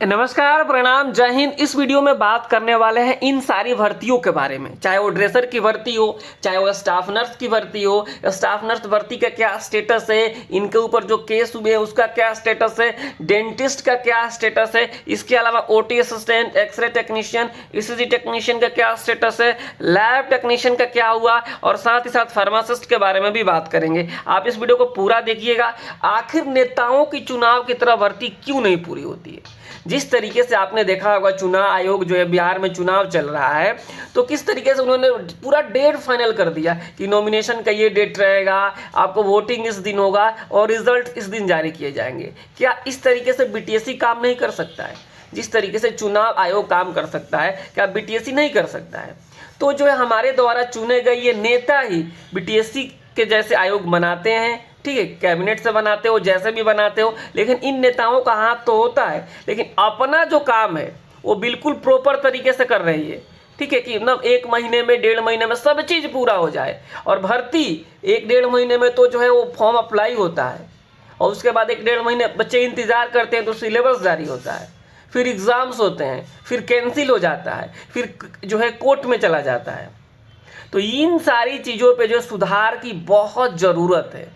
नमस्कार, प्रणाम, जय हिंद। इस वीडियो में बात करने वाले हैं इन सारी भर्तियों के बारे में, चाहे वो ड्रेसर की भर्ती हो, चाहे वो स्टाफ नर्स की भर्ती हो। स्टाफ नर्स भर्ती का क्या स्टेटस है, इनके ऊपर जो केस हुए हैं उसका क्या स्टेटस है, डेंटिस्ट का क्या स्टेटस है, इसके अलावा OT assistant, x-ray technician, ECG technician का क्या स्टेटस है, लैब टेक्नीशियन का क्या हुआ, और साथ ही साथ फार्मासिस्ट के बारे में भी बात करेंगे। आप इस वीडियो को पूरा देखिएगा। आखिर नेताओं की चुनाव की तरह भर्ती क्यों नहीं पूरी होती है? जिस तरीके से आपने देखा होगा चुनाव आयोग जो है बिहार में चुनाव चल रहा है, तो किस तरीके से उन्होंने पूरा डेट फाइनल कर दिया कि नॉमिनेशन का ये डेट रहेगा, आपको वोटिंग इस दिन होगा और रिजल्ट इस दिन जारी किए जाएंगे। क्या इस तरीके से बीटीएससी काम नहीं कर सकता है? जिस तरीके से चुनाव आयोग काम कर सकता है, क्या बीटीएससी नहीं कर सकता है? तो जो है हमारे द्वारा चुने गए ये नेता ही बीटीएससी के जैसे आयोग बनाते हैं। ठीक है, कैबिनेट से बनाते हो, जैसे भी बनाते हो, लेकिन इन नेताओं का हाथ तो होता है, लेकिन अपना जो काम है वो बिल्कुल प्रॉपर तरीके से कर रही है। ठीक है, कि मतलब 1 महीने में, 1.5 महीने में सब चीज़ पूरा हो जाए। और भर्ती 1-1.5 महीने में तो जो है वो फॉर्म अप्लाई होता है, और उसके बाद 1-1.5 महीने बच्चे इंतजार करते हैं, तो सिलेबस जारी होता है, फिर एग्ज़ाम्स होते हैं, फिर कैंसिल हो जाता है, फिर जो है कोर्ट में चला जाता है। तो इन सारी चीज़ों पे जो सुधार की बहुत ज़रूरत है।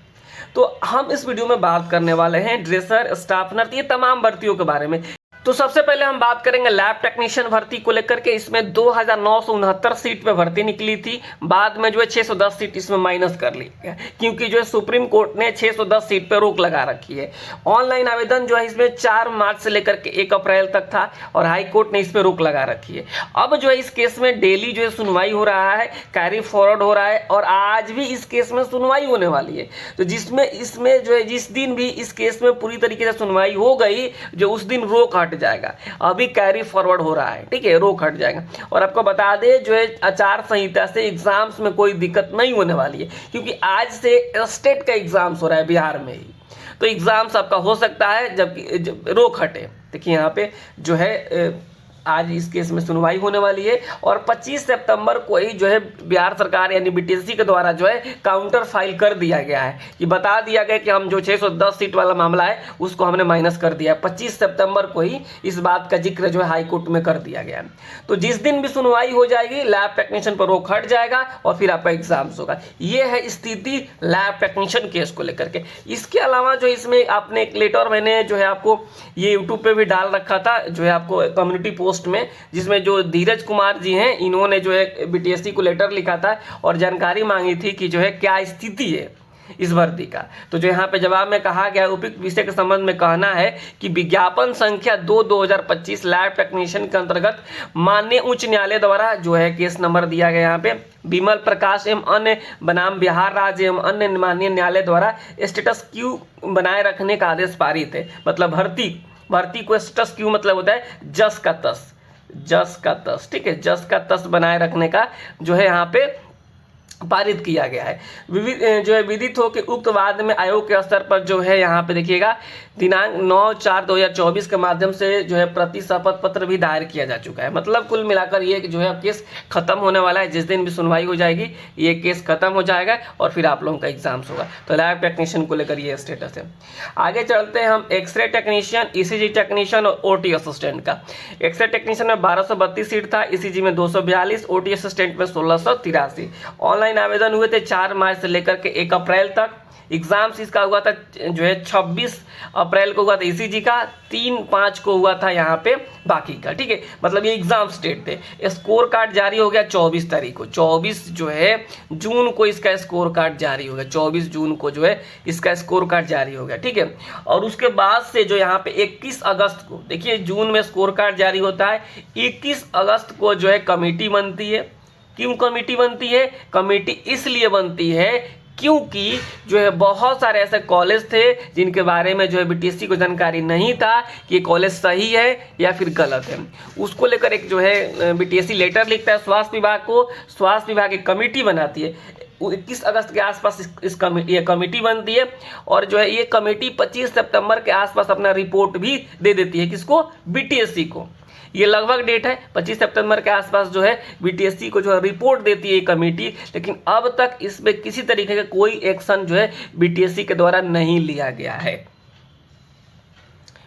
तो हम इस वीडियो में बात करने वाले हैं ड्रेसर, स्टाफ नर्स, ये तमाम भर्तियों के बारे में। तो सबसे पहले हम बात करेंगे लैब टेक्नीशियन भर्ती को लेकर के। इसमें 2969 सीट पे भर्ती निकली थी, बाद में जो है 610 सीट इसमें माइनस कर ली है, क्योंकि जो है सुप्रीम कोर्ट ने 610 सीट पे रोक लगा रखी है। ऑनलाइन आवेदन जो है इसमें 4 मार्च से लेकर के 1 अप्रैल तक था, और हाई कोर्ट ने इस पर रोक लगा रखी है। अब जो है इस केस में डेली जो है सुनवाई हो रहा है, कैरी फॉरवर्ड हो रहा है, और आज भी इस केस में सुनवाई होने वाली है। तो जिसमें इसमें जो है जिस दिन भी इस केस में पूरी तरीके से सुनवाई हो गई, जो उस दिन रोक हट जाएगा। अभी कैरी फॉरवर्ड हो रहा है, ठीक है, रोक हट जाएगा। और आपको बता दें जो है आचार संहिता से एग्जाम्स में कोई दिक्कत नहीं होने वाली है, क्योंकि आज से स्टेट का एग्जाम्स हो रहा है बिहार में ही। तो एग्जाम्स आपका हो सकता है जब रोक हटे। देखिए यहाँ पे जो है आज इस केस में सुनवाई होने वाली है, और 25 सितंबर को ही जो है बिहार सरकार यानी बीटीएससी के द्वारा जो है काउंटर फाइल कर दिया गया है, कि बता दिया गया कि हम जो 610 सीट वाला मामला है उसको हमने माइनस कर दिया है। 25 सितंबर को ही इस बात का जिक्र जो है हाई कोर्ट में कर दिया गया है। तो जिस दिन भी सुनवाई हो जाएगी, लैब टेक्नीशियन पर रोक हट जाएगा और फिर आपका एग्जाम्स होगा। ये है स्थिति लैब टेक्नीशियन केस को लेकर के। इसके अलावा जो इसमें आपने एक लेटर मैंने जो है आपको ये यूट्यूब पे भी डाल रखा था, जो है आपको कम्युनिटी पोस्ट में, जिसमें जो धीरज कुमार जी हैं, इन्होंने जो है बीटीएससी को लेटर लिखा था और जानकारी मांगी थी कि जो है क्या स्थिति है इस भर्ती का। तो जो यहाँ पे जवाब में कहा गया, उपयुक्त विषय के संबंध में कहना है कि विज्ञापन संख्या 2/2025 लैब टेक्नीशियन के अंतर्गत माननीय उच्च न्यायालय द्वारा जो है केस नंबर दिया गया यहाँ पे विमल प्रकाश एवं अन्य बनाम बिहार राज्य एवं अन्य माननीय न्यायालय द्वारा स्टेटस क्यू बनाए रखने का आदेश पारित है। मतलब भर्ती को स्टेटस क्यू मतलब होता है जस का तस, ठीक है, जस का तस बनाए रखने का जो है यहाँ पे पारित किया गया है। जो है विदित हो कि उक्त वाद में आयोग के स्तर पर जो है यहाँ पे देखिएगा दिनांक 9/4/2024 के माध्यम से जो है प्रति शपथ पत्र भी दायर किया जा चुका है। मतलब कुल मिलाकर ये जो है केस खत्म होने वाला है। जिस दिन भी सुनवाई हो जाएगी ये केस खत्म हो जाएगा और फिर आप लोगों का एग्जाम्स होगा। तो लैब टेक्नीशियन को लेकर ये स्टेटस है। आगे चलते हैं हम एक्सरे टेक्नीशियन, ईसीजी टेक्नीशियन और ओटी असिस्टेंट का। एक्सरे टेक्नीशियन में 1232 सीट था, ईसीजी में 242, ओटी असिस्टेंट में 1683। ऑनलाइन आवेदन हुए थे 4 मार्च से लेकर के 1 अप्रैल तक। एग्जाम्स इसका हुआ था जो है 26 अप्रैल को हुआ था ईसीजी का, 3-5 को हुआ था यहाँ पे बाकी का। ठीक है, मतलब ये एग्जाम्स डेट थे। स्कोर कार्ड जारी हो गया 24 तारीख को, 24 जो है जून को इसका स्कोर कार्ड जारी हो गया। 24 जून को जो है इसका स्कोर कार्ड जारी हो गया। ठीक है, और उसके बाद से जो यहाँ पे 21 अगस्त को, देखिए जून में स्कोर कार्ड जारी होता है, 21 अगस्त को जो है कमेटी बनती है। क्यों कमेटी बनती है? कमेटी इसलिए बनती है क्योंकि जो है बहुत सारे ऐसे कॉलेज थे जिनके बारे में जो है बीटीएससी को जानकारी नहीं था कि कॉलेज सही है या फिर गलत है। उसको लेकर एक जो है बीटीएससी लेटर लिखता है स्वास्थ्य विभाग को, स्वास्थ्य विभाग एक कमेटी बनाती है। 21 अगस्त के आसपास ये कमेटी बनती है, और जो है ये कमेटी 25 सितंबर के आसपास अपना रिपोर्ट भी दे देती है। किसको? बीटीएससी को। ये लगभग डेट है 25 सितंबर के आसपास जो है बीटीएससी को जो है रिपोर्ट देती है कमेटी, लेकिन अब तक इसमें किसी तरीके का कोई एक्शन जो है बीटीएससी के द्वारा नहीं लिया गया है।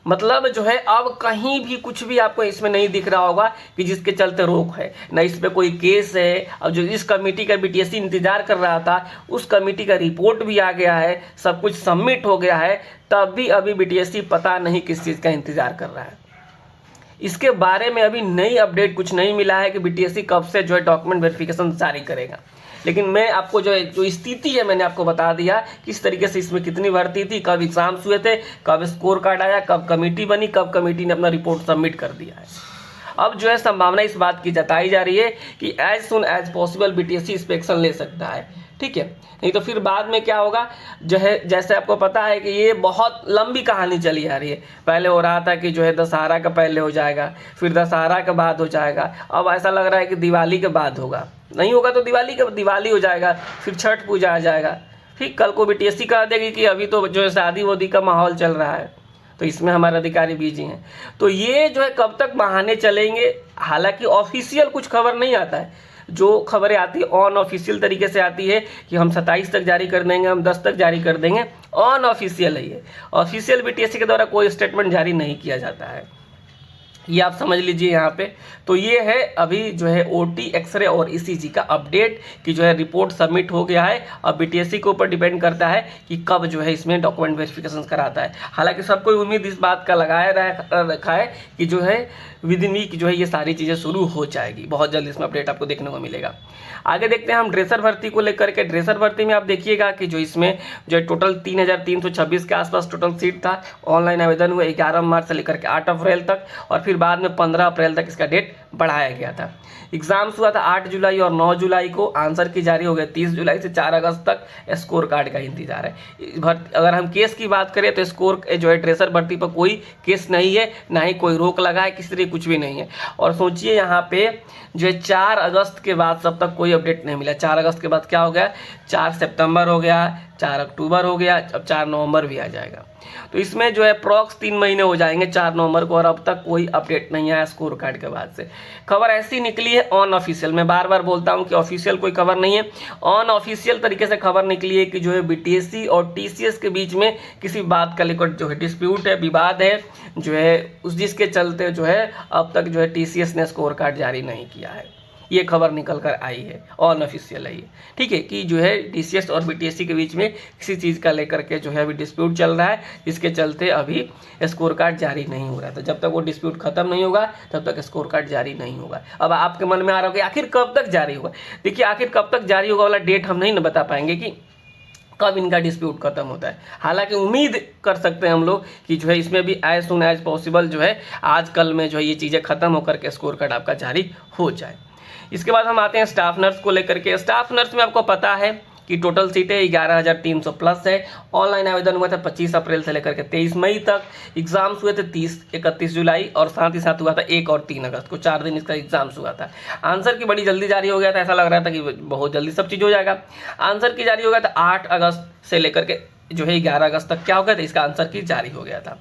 मतलब जो है अब कहीं भी कुछ भी आपको इसमें नहीं दिख रहा होगा कि जिसके चलते रोक है, ना इस पे कोई केस है। अब जो इस कमेटी का बीटीएससी इंतजार कर रहा था उस कमेटी का रिपोर्ट भी आ गया है, सब कुछ सबमिट हो गया है, तब भी अभी बीटीएससी पता नहीं किस चीज़ का इंतजार कर रहा है। इसके बारे में अभी नई अपडेट कुछ नहीं मिला है कि बीटीएससी कब से जो है डॉक्यूमेंट वेरिफिकेशन जारी करेगा। लेकिन मैं आपको जो स्थिति है मैंने आपको बता दिया किस तरीके से इसमें कितनी भर्ती थी, कब एग्जाम्स हुए थे, कब स्कोर कार्ड आया, कब कमेटी बनी, कब कमेटी ने अपना रिपोर्ट सबमिट कर दिया है। अब जो है संभावना इस बात की जताई जा रही है कि as soon as possible BTSC इस पे एक्शन ले सकता है, ठीक है। नहीं तो फिर बाद में क्या होगा, जो है जैसे आपको पता है कि ये बहुत लंबी कहानी चली आ रही है। पहले हो रहा था कि जो है दशहरा का पहले हो जाएगा, फिर दशहरा के बाद हो जाएगा, अब ऐसा लग रहा है कि दिवाली के बाद होगा, नहीं होगा तो दिवाली हो जाएगा, फिर छठ पूजा आ जाएगा, फिर कल को बीटीएससी कह देगी कि अभी तो जो है शादी वादी का माहौल चल रहा है, तो इसमें हमारे अधिकारी बिजी हैं। तो ये जो है कब तक बहाने चलेंगे, हालांकि ऑफिशियल कुछ खबर नहीं आता है। जो खबरें आती है ऑन ऑफिशियल तरीके से आती है कि हम 27 तक जारी कर देंगे, हम 10 तक जारी कर देंगे, ऑन ऑफिशियल है ये। ऑफिशियल बीटीएससी के द्वारा कोई स्टेटमेंट जारी नहीं किया जाता है, ये आप समझ लीजिए यहाँ पे। तो ये है अभी जो है ओटी, एक्सरे और ईसीजी का अपडेट कि जो है रिपोर्ट सबमिट हो गया है। अब बीटीएससी के ऊपर डिपेंड करता है कि कब जो है इसमें डॉक्यूमेंट वेरिफिकेशन कराता है। हालांकि सबको उम्मीद इस बात का लगाया रखा है कि जो है विद इन वीक जो है ये सारी चीज़ें शुरू हो जाएगी, बहुत जल्द इसमें अपडेट आपको देखने को मिलेगा। आगे देखते हैं हम ड्रेसर भर्ती को लेकर के। ड्रेसर भर्ती में आप देखिएगा कि जो इसमें जो है टोटल 3326 के आसपास टोटल सीट था। ऑनलाइन आवेदन हुए 11 मार्च से लेकर के 8 अप्रैल तक, और फिर बाद में 15 अप्रैल तक इसका डेट बढ़ाया गया था। एग्जाम्स हुआ था 8 जुलाई और 9 जुलाई को। आंसर की जारी हो गया 30 जुलाई से 4 अगस्त तक। स्कोर कार्ड का इंतजार है। अगर हम केस की बात करें तो स्कोर जो है ड्रेसर भर्ती पर कोई केस नहीं है, ना ही कोई रोक लगा है, किसी तरह कुछ भी नहीं है। और सोचिए यहाँ पे जो है 4 अगस्त के बाद सब तक कोई अपडेट नहीं मिला। 4 अगस्त के बाद क्या हो गया, 4 सितंबर हो गया, 4 अक्टूबर हो गया, अब 4 नवंबर भी आ जाएगा। तो इसमें जो है अप्रॉक्स 3 महीने हो जाएंगे 4 नवंबर को, और अब तक कोई अपडेट नहीं आया स्कोर कार्ड के बाद से। खबर ऐसी निकली है ऑन ऑफिशियल, मैं बार बार बोलता हूं कि ऑफिशियल कोई खबर नहीं है, ऑन ऑफिशियल तरीके से खबर निकली है कि जो है बीटीएससी और टीसीएस के बीच में किसी बात का लेकर जो है डिस्प्यूट है, विवाद है, जो है उस जिसके चलते जो है अब तक जो है टीसीएस ने स्कोर कार्ड जारी नहीं किया है। ये खबर निकल कर आई है, ऑन ऑफिशियल है ये, ठीक है, कि जो है टीसीएस और बीटीएससी के बीच में किसी चीज़ का लेकर के जो है अभी डिस्प्यूट चल रहा है, जिसके चलते अभी स्कोर कार्ड जारी नहीं हो रहा है। तो जब तक वो डिस्प्यूट खत्म नहीं होगा तब तक स्कोर कार्ड जारी नहीं होगा। अब आपके मन में आ रहा होगा आखिर कब तक जारी होगा। देखिए आखिर कब तक जारी होगा वाला डेट हम नहीं न बता पाएंगे कि कब इनका डिस्प्यूट खत्म होता है। हालांकि उम्मीद कर सकते हैं हम लोग कि जो है इसमें भी एज सुन एज पॉसिबल जो है आज कल में जो है ये चीज़ें खत्म होकर के स्कोर कार्ड आपका जारी हो जाए। इसके बाद हम आते हैं स्टाफ नर्स को लेकर के। स्टाफ नर्स में आपको पता है कि टोटल सीटें 11,300 प्लस है। ऑनलाइन आवेदन हुआ था 25 अप्रैल से लेकर के 23 मई तक। एग्जाम्स हुए थे 31 जुलाई और साथ ही साथ हुआ था 1 और 3 अगस्त को, 4 दिन इसका एग्जाम्स हुआ था। आंसर की बड़ी जल्दी जारी हो गया था, ऐसा लग रहा था कि बहुत जल्दी सब चीज़ हो जाएगा। आंसर की जारी हो गया था 8 अगस्त से लेकर के जो है 11 अगस्त तक क्या हो गया था, इसका आंसर की जारी हो गया था।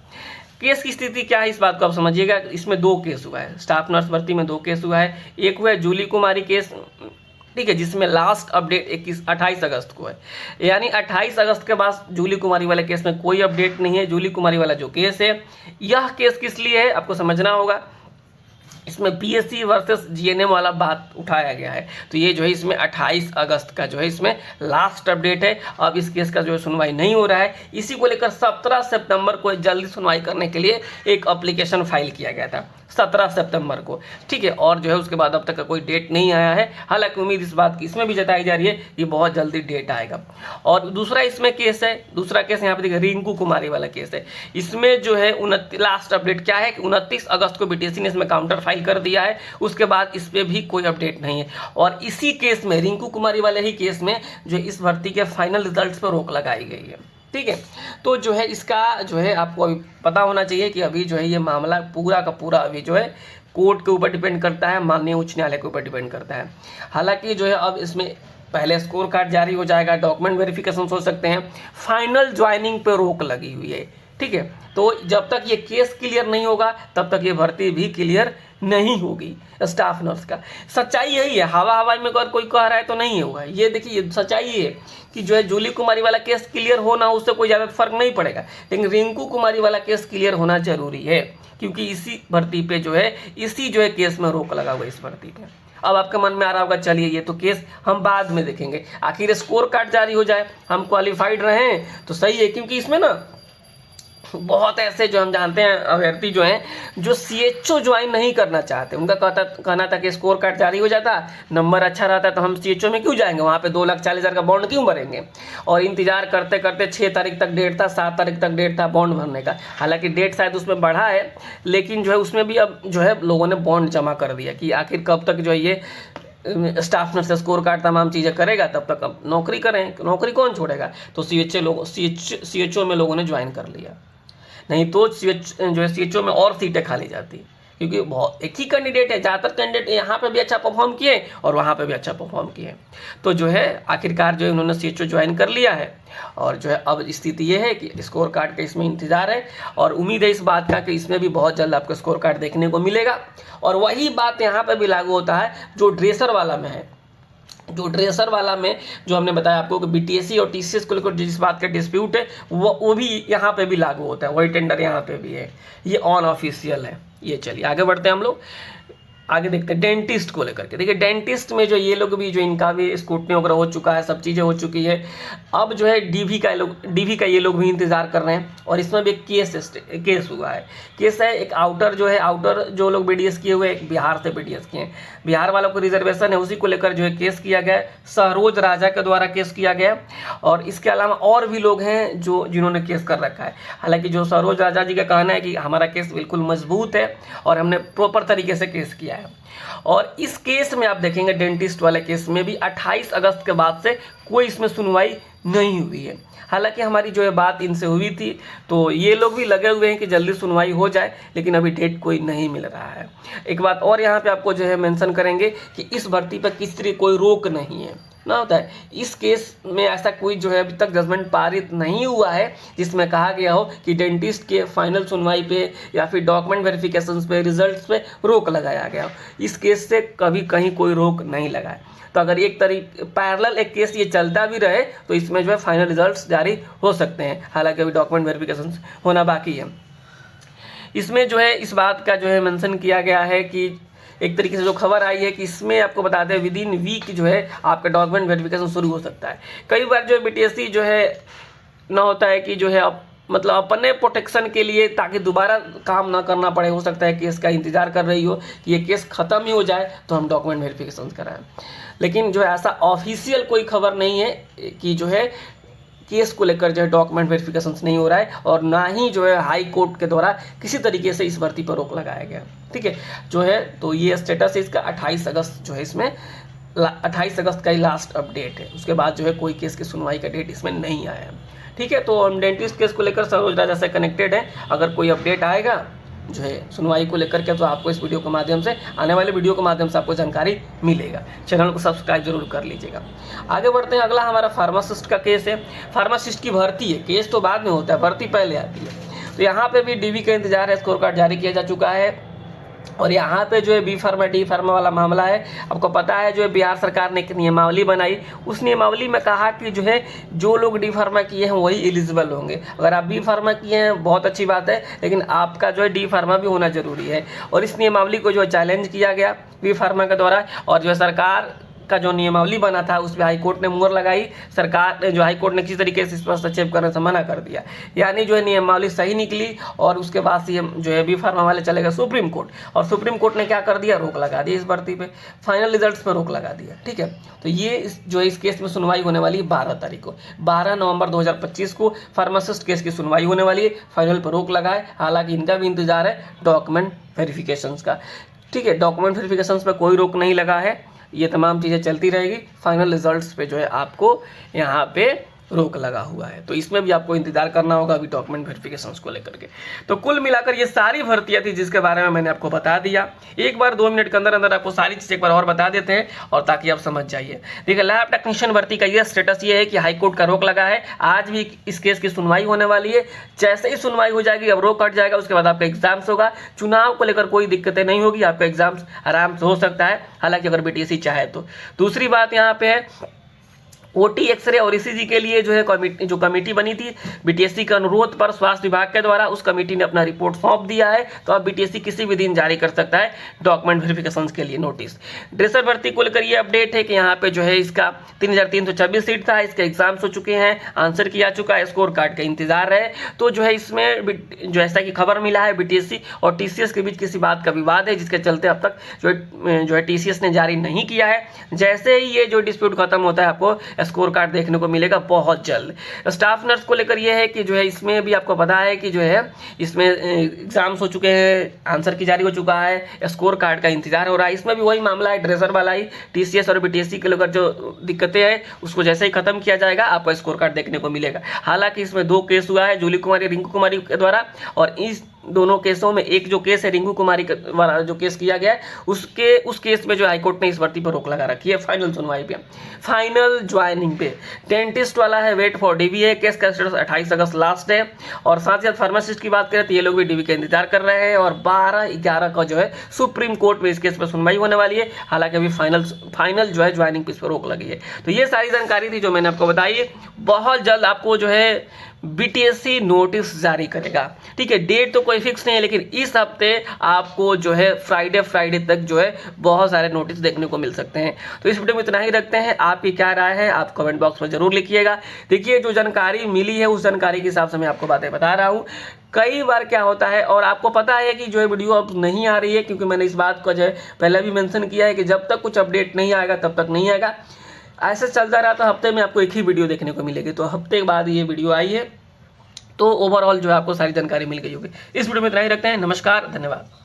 केस की स्थिति क्या है इस बात को आप समझिएगा। इसमें 2 केस हुआ है, स्टाफ नर्स भर्ती में 2 केस हुआ है। एक हुआ है जूली कुमारी केस, ठीक है, जिसमें लास्ट अपडेट 28 अगस्त को है, यानी 28 अगस्त के बाद जूली कुमारी वाले केस में कोई अपडेट नहीं है। जूली कुमारी वाला जो केस है, यह केस किस लिए है आपको समझना होगा। इसमें बीएससी वर्सेस जीएनएम वाला बात उठाया गया है। तो ये जो है इसमें 28 अगस्त का जो है इसमें लास्ट अपडेट है। अब इस केस का जो है सुनवाई नहीं हो रहा है। इसी को लेकर 17 सितंबर को जल्दी सुनवाई करने के लिए एक एप्लीकेशन फाइल किया गया था 17 सितंबर को, ठीक है। और जो है उसके बाद अब तक का कोई डेट नहीं आया है। हालांकि उम्मीद इस बात की इसमें भी जताई जा रही है कि बहुत जल्दी डेट आएगा। और दूसरा इसमें केस है, दूसरा केस यहाँ पे देखिए रिंकू कुमारी वाला केस है। इसमें जो है लास्ट अपडेट क्या है कि 29 अगस्त को बीटीएससी ने इसमें काउंटर फाइल कर दिया है। उसके बाद इस पर भी कोई अपडेट नहीं है। और इसी केस में रिंकू कुमारी वाले ही केस में जो इस भर्ती के फाइनल रिजल्ट पर रोक लगाई गई है, ठीक है। तो जो है इसका जो है आपको अभी पता होना चाहिए कि अभी जो है ये मामला पूरा का पूरा अभी जो है कोर्ट के ऊपर डिपेंड करता है, माननीय उच्च न्यायालय के ऊपर डिपेंड करता है। हालांकि जो है अब इसमें पहले स्कोर कार्ड जारी हो जाएगा, डॉक्यूमेंट वेरिफिकेशन हो सकते हैं, फाइनल ज्वाइनिंग पे रोक लगी हुई है। ठीक है। तो जब तक ये केस क्लियर नहीं होगा तब तक ये भर्ती भी क्लियर नहीं होगी स्टाफ नर्स का। सच्चाई यही है, हवा हवाई में अगर कोई कह रहा है तो नहीं होगा। ये देखिए सच्चाई ये है कि जो है जूली कुमारी वाला केस क्लियर होना उससे कोई ज़्यादा फर्क नहीं पड़ेगा, लेकिन रिंकू कुमारी वाला केस क्लियर होना जरूरी है, क्योंकि इसी भर्ती पे जो है इसी जो है केस में रोक लगा हुआ इस भर्ती पे। अब आपके मन में आ रहा होगा चलिए ये तो केस हम बाद में देखेंगे, आखिर स्कोर कार्ड जारी हो जाए, हम क्वालिफाइड रहें तो सही है, क्योंकि इसमें ना बहुत ऐसे जो हम जानते हैं अभ्यर्थी जो हैं जो CHO ज्वाइन नहीं करना चाहते। उनका कहना था कि स्कोर कार्ड जारी हो जाता, नंबर अच्छा रहता तो हम CHO में क्यों जाएंगे, वहाँ पे 2,40,000 का बॉन्ड क्यों भरेंगे। और इंतजार करते करते 6 तारीख तक डेट था, 7 तारीख तक डेट था बॉन्ड भरने का। हालांकि डेट शायद उसमें बढ़ा है, लेकिन जो है उसमें भी अब जो है लोगों ने बॉन्ड जमा कर दिया कि आखिर कब तक जो है ये स्टाफ नर्स स्कोर कार्ड तमाम चीज़ें करेगा, तब तक अब नौकरी करें, नौकरी कौन छोड़ेगा। तो CHO में लोगों ने ज्वाइन कर लिया, नहीं तो जो है CHO में और सीटें खाली जाती, क्योंकि बहुत एक ही कैंडिडेट है, ज़्यादातर कैंडिडेट यहाँ पे भी अच्छा परफॉर्म किए और वहाँ पे भी अच्छा परफॉर्म किए। तो जो है आखिरकार जो है उन्होंने CHO ज्वाइन कर लिया है, और जो है अब स्थिति ये है कि स्कोर कार्ड का इसमें इंतजार है, और उम्मीद है इस बात का कि इसमें भी बहुत जल्द आपको स्कोर कार्ड देखने को मिलेगा। और वही बात यहाँ पर भी लागू होता है जो ड्रेसर वाला में है। जो ड्रेसर वाला में जो हमने बताया आपको कि BTSC और TCS को लेकर जिस बात का डिस्प्यूट है वो भी यहाँ पे भी लागू होता है, वही टेंडर यहाँ पे भी है, ये ऑन ऑफिशियल है। ये चलिए आगे बढ़ते हैं हम लोग, आगे देखते हैं डेंटिस्ट को लेकर के। देखिए डेंटिस्ट में जो ये लोग भी जो इनका भी स्क्रूटनी वगैरह हो चुका है, सब चीज़ें हो चुकी है। अब जो है DV का ये लोग भी इंतज़ार कर रहे हैं, और इसमें भी एक केस हुआ है। केस है एक आउटर जो लोग BDS किए हुए एक बिहार से BDS किए हैं, बिहार वालों को रिजर्वेशन है, उसी को लेकर जो है केस किया गया है। सरोज राजा के द्वारा केस किया गया, और इसके अलावा और भी लोग हैं जिन्होंने केस कर रखा है। हालांकि जो सरोज राजा जी का कहना है कि हमारा केस बिल्कुल मजबूत है और हमने प्रॉपर तरीके से केस किया है। और इस केस में आप देखेंगे डेंटिस्ट वाले केस में भी 28 अगस्त के बाद से कोई इसमें सुनवाई नहीं हुई है। हालांकि हमारी जो है बात इनसे हुई थी, तो ये लोग भी लगे हुए हैं कि जल्दी सुनवाई हो जाए, लेकिन अभी डेट कोई नहीं मिल रहा है। एक बात और यहाँ पे आपको जो है मेंशन करेंगे कि इस भर्ती पर किसी तरह कोई रोक नहीं है ना होता है। इस केस में ऐसा कोई जो है अभी तक जजमेंट पारित नहीं हुआ है जिसमें कहा गया हो कि डेंटिस्ट के फाइनल सुनवाई पे या फिर डॉक्यूमेंट वेरिफिकेशन पे, रिजल्ट्स पे रोक लगाया गया हो। इस केस से कभी कहीं कोई रोक नहीं लगा है। तो अगर एक पैरेलल एक केस ये चलता भी रहे तो इसमें जो है फाइनल रिजल्ट्स जारी हो सकते हैं। हालांकि अभी डॉक्यूमेंट वेरिफिकेशन होना बाकी है। इसमें जो है इस बात का जो है मेंशन किया गया है कि एक तरीके से जो खबर आई है कि इसमें आपको बता दें विद इन वीक जो है आपका डॉक्यूमेंट वेरिफिकेशन शुरू हो सकता है। कई बार जो है BTSC जो है ना होता है कि जो है मतलब अपने प्रोटेक्शन के लिए, ताकि दोबारा काम ना करना पड़े, हो सकता है केस का इंतजार कर रही हो कि ये केस ख़त्म ही हो जाए तो हम डॉक्यूमेंट वेरिफिकेशन कराएं। लेकिन जो है ऐसा ऑफिशियल कोई खबर नहीं है कि जो है केस को लेकर जो है डॉक्यूमेंट वेरिफिकेशन नहीं हो रहा है, और ना ही जो है हाई कोर्ट के द्वारा किसी तरीके से इस भर्ती पर रोक लगाया गया। ठीक है जो है, तो ये स्टेटस है इसका। 28 अगस्त जो है इसमें 28 अगस्त का ही लास्ट अपडेट है। उसके बाद जो है कोई केस की सुनवाई का डेट इसमें नहीं आया है। ठीक है, तो हम डेंटिस्ट केस को लेकर सरोज राजा से कनेक्टेड हैं। अगर कोई अपडेट आएगा जो है सुनवाई को लेकर के तो आपको इस वीडियो के माध्यम से, आने वाले वीडियो के माध्यम से आपको जानकारी मिलेगा। चैनल को सब्सक्राइब जरूर कर लीजिएगा। आगे बढ़ते हैं, अगला हमारा फार्मासिस्ट का केस है। फार्मासिस्ट की भर्ती है, केस तो बाद में होता है, भर्ती पहले आती है। तो यहाँ पे भी DV का इंतजार है, स्कोर कार्ड जारी किया जा चुका है। और यहाँ पे जो है B फार्मा D फार्मा वाला मामला है। आपको पता है जो है बिहार सरकार ने एक नियमावली बनाई, उस नियमावली में कहा कि जो है जो लोग D फार्मा किए हैं वही एलिजिबल होंगे। अगर आप B फार्मा किए हैं बहुत अच्छी बात है, लेकिन आपका जो है D फार्मा भी होना जरूरी है। और इस नियमावली को जो है चैलेंज किया गया B फार्मा के द्वारा, और जो है सरकार का जो नियमावली बना था उस पर हाईकोर्ट ने मुहर लगाई। सरकार ने जो हाईकोर्ट ने किसी तरीके से इस पर हस्तक्षेप करने से मना कर दिया, यानी जो है नियमावली सही निकली। और उसके बाद से जो है B फार्मा वाले चले गए सुप्रीम कोर्ट, और सुप्रीम कोर्ट ने क्या कर दिया, रोक लगा दी इस भर्ती पे, फाइनल रिजल्ट्स पे रोक लगा दिया। ठीक है, तो ये जो है इस केस में सुनवाई होने वाली है 12 तारीख को, 12 नवंबर 2025 को फार्मासिस्ट केस की सुनवाई होने वाली है। फाइनल पर रोक लगा है। हालांकि इनका भी इंतजार है डॉक्यूमेंट वेरिफिकेशन का। ठीक है, डॉक्यूमेंट वेरिफिकेशन पर कोई रोक नहीं लगा है, ये तमाम चीज़ें चलती रहेगी। फाइनल रिजल्ट्स पे जो है आपको यहाँ पे रोक लगा हुआ है। तो इसमें भी आपको इंतजार करना होगा अभी डॉक्यूमेंट वेरिफिकेशन को लेकर के। तो कुल मिलाकर ये सारी भर्तियाँ थी जिसके बारे में मैंने आपको बता दिया। एक बार 2 मिनट के अंदर अंदर आपको सारी चीज़ एक बार और बता देते हैं और ताकि आप समझ जाइए। देखिए, लैब टेक्नीशियन भर्ती का ये स्टेटस ये है कि हाई कोर्ट का रोक लगा है। आज भी इस केस की सुनवाई होने वाली है। जैसे ही सुनवाई हो जाएगी, अब रोक हट जाएगा, उसके बाद आपका एग्जाम्स होगा। चुनाव को लेकर कोई दिक्कतें नहीं होगी, आपका एग्जाम्स आराम से हो सकता है, हालांकि अगर बीटीएससी चाहे तो। दूसरी बात यहाँ पे है, ओटी एक्सरे और ईसीजी के लिए जो है कमेटी बनी थी बीटीएससी के अनुरोध पर स्वास्थ्य विभाग के द्वारा, उस कमेटी ने अपना रिपोर्ट सौंप दिया है। तो अब बीटीएससी किसी भी दिन जारी कर सकता है डॉक्यूमेंट वेरिफिकेशन के लिए नोटिस। ड्रेसर भर्ती को लेकर ये अपडेट है कि यहाँ पे जो है इसका 3326 सीट था, इसके एग्जाम्स हो चुके हैं, आंसर किया चुका है, स्कोर कार्ड का इंतजार है। तो जो है इसमें जो ऐसा की खबर मिला है, बीटीएससी और टीसीएस के बीच किसी बात का विवाद है, जिसके चलते अब तक जो है टीसीएस ने जारी नहीं किया है। जैसे ही ये जो डिस्प्यूट खत्म होता है, आपको स्कोर कार्ड देखने को मिलेगा बहुत जल्द। स्टाफ नर्स को लेकर यह है कि जो है इसमें भी आपको पता है कि जो है इसमें एग्जाम्स हो चुके हैं, आंसर की जारी हो चुका है, स्कोर कार्ड का इंतजार हो रहा है। इसमें भी वही मामला है, ड्रेसर वाला ही। टीसीएस और बीटीएससी के लेकर जो दिक्कतें हैं उसको जैसे ही खत्म किया जाएगा, आपको स्कोर कार्ड देखने को मिलेगा। हालांकि इसमें 2 केस हुआ है, जूली कुमारी, रिंकू कुमारी के द्वारा, और इस दोनों केसों में एक जो केस है रिंकू कुमारी वाला जो केस किया गया है, उस केस में जो हाईकोर्ट ने इस भर्ती पर रोक लगा रखी है फाइनल सुनवाई पे, फाइनल ज्वाइनिंग पे। डेंटिस्ट वाला है वेट फॉर डीवीए, केस का स्टेटस 28 अगस्त लास्ट है। और साथ ही साथ फार्मासिस्ट की बात करें तो ये लोग भी डीवी का इंतजार कर रहे हैं, और 12/11 का जो है सुप्रीम कोर्ट में इस केस पर सुनवाई होने वाली है। हालांकि अभी फाइनल जो है ज्वाइनिंग पे इस पर रोक लगी है। तो ये सारी जानकारी थी जो मैंने आपको बताई है। बहुत जल्द आपको जो है बीटीएससी नोटिस जारी करेगा, ठीक है। डेट तो कोई फिक्स नहीं है, लेकिन इस हफ्ते आपको जो है फ्राइडे तक जो है बहुत सारे नोटिस देखने को मिल सकते हैं। तो इस वीडियो में इतना ही रखते हैं। आपकी क्या राय है आप कमेंट बॉक्स में जरूर लिखिएगा। देखिए, जो जानकारी मिली है उस जानकारी के हिसाब से मैं आपको बातें बता रहा हूँ। कई बार क्या होता है, और आपको पता है कि जो है वीडियो अब नहीं आ रही है, क्योंकि मैंने इस बात को जो है पहले भी मेंशन किया है कि जब तक कुछ अपडेट नहीं आएगा तब तक नहीं आएगा। ऐसे चलता रहा तो हफ्ते में आपको एक ही वीडियो देखने को मिलेगी। तो हफ्ते के बाद ये वीडियो आई है, तो ओवरऑल जो है आपको सारी जानकारी मिल गई होगी। इस वीडियो में इतना ही रखते हैं। नमस्कार, धन्यवाद।